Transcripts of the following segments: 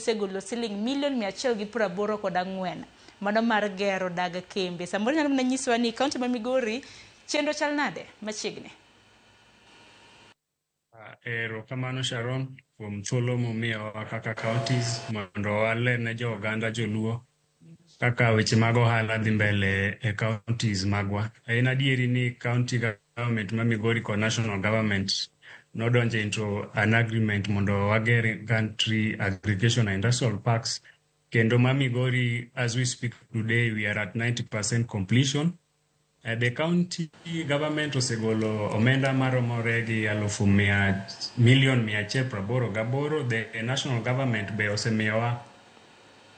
segolo siling milion 184 mano mar gero daga kembe. Samoro nyalo nyiswa ni kaunti ma Migori chenro chal nade machiegni? Kamano Sharon kuom thuolo momiyo kaka counties mondo wale ne jo Uganda joluo kaka weche mag ohala dhi mbele e counties magwa. En adieri ni county government ma Migori kod national government nodonjo into an agreement mondo wager country aggregation and industrial parks. Kendo ma Migori, as we speak today, we are at 90% completion. The county government osegolo omenda maromore gi milion 188. The national government be osemiyowa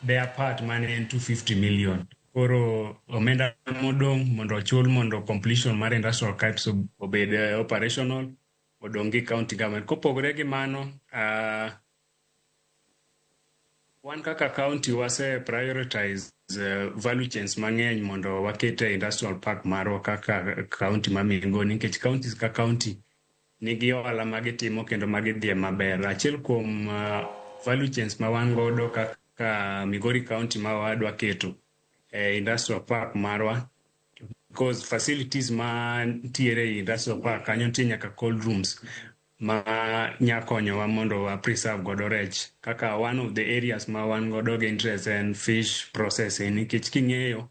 their part mane en 250 million. Koro omenda modong' mondo ochul mondo completion mar industrial parks obed operational odong' gi county government. Kopogore gi mano, wan kaka county wase prioritize value chains mang'eny mondo wakete industrial park marwa kaka county ma Migori, nikech counties ka county nigi ohala magitimo kendo magidhie maber. Achiel kuom value chains ma wan godo kaka Migori county ma wadwa keto industrial park marwa, because facilities ma tiere industrial park kanyo nitie nyaka cold rooms ma nyakonyowa mondo wa preserve godo rech. Kaka one of the areas ma wan godo gi interest en fish processing, nikech king'eyo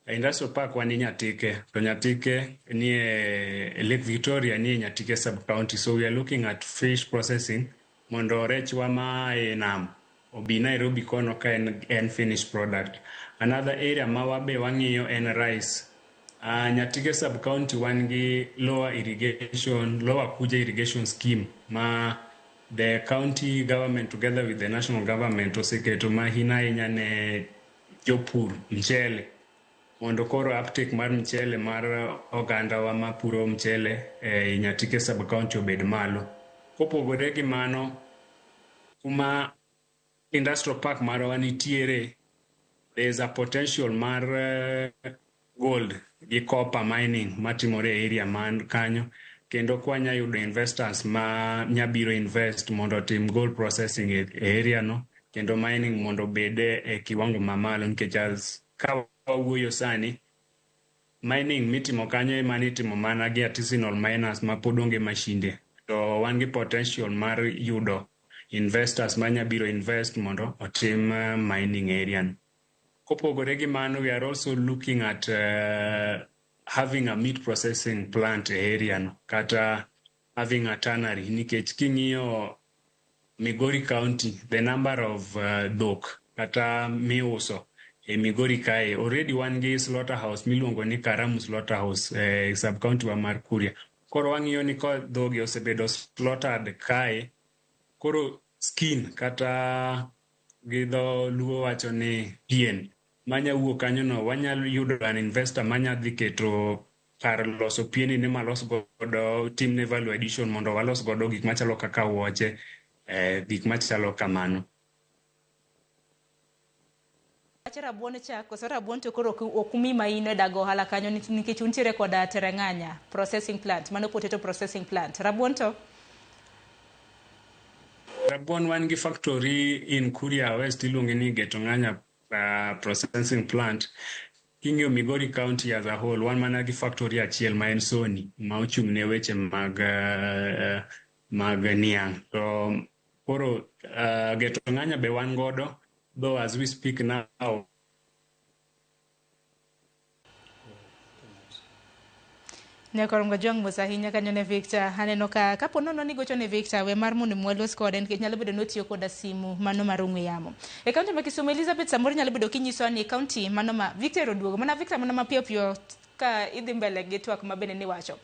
industrial park wan Nyatike, to Nyatike nie Lake Victoria nie Nyatike sub county, so we are looking at fish processing mondo rechwa ma nam obi Nairobi kono ka en finished product. Another area ma wabe wang'iyo en rice. Nyatike sub county wan gi lower Kuja irrigation scheme ma the county government together with the national government oseketo mahina ahinya ne jopur mchele, mondo koro uptake mar mchele mar oganda wa mapuro mchele Nyatike sub county obed malo. Kopogore gi mano, kuma industrial park marwa nitiere, there is a potential mar gold gi copper mining matimore e area man kanyo, kendo kwanya yudo investors ma nyabiro invest mondo tim gold processing e area no, kendo mining mondo bede e kiwango mamalo, nikech ka wawuoyo sani mining mitimo kanyo ema nitimo mana gi artisanal miners ma pod onge mashinde, to wan gi potential mar yudo investors ma nyabiro invest mondo otim mining area no. Kopogore gi mano, we are also looking at having a meat processing plant area no, kata having a tannery, nikech king'iyo Migori county, the number of dhok kata miuso e Migori kae, already wan gi slaughterhouse miluongo ni Karamu slaughterhouse sub county wa mar Kuria. Koro wang'iyo ni ko dhogi osebedo slaughtered kae, koro skin kata gi dho luo wacho ni pien manya wuok kanyo no, wanyalo yudo an investor manya dhi keto kar loso pieni ne malos godo timne value addition mondo walos godo gik machalo kaka wuoche, gik machalo kamano. Rabuon cha koso rabuon to koro okumi maino dago ohala kanyo nikech untiere kod Terenganya processing plant, mano potato processing plant. Rabuon to Rabuon wan gi factory in Kuria West iluongo ni Getonganya processing plant. King'iyo Migori county as a whole, wan mana gi factory achiel ma en Sony ma ochung' ne weche mag niang'. To koro Getonganya be wan godo, though as we speak now Nyakorongo jong musa hinya kanyo ne Victor. Aneno ka kapo nono ni gocho ne Victor we mar mondo mwalos kode nikech nyalo bedo notiyo koda simu mano mar ong'we yamo. E kaunti ma Kisumu, Elizabeth samoro nyalo bedo kinyiso ni kaunti mano ma Victor oduogo. Mana Victor mano ma piyo piyo ka idhi mbele gi twak ma bende ni wacho.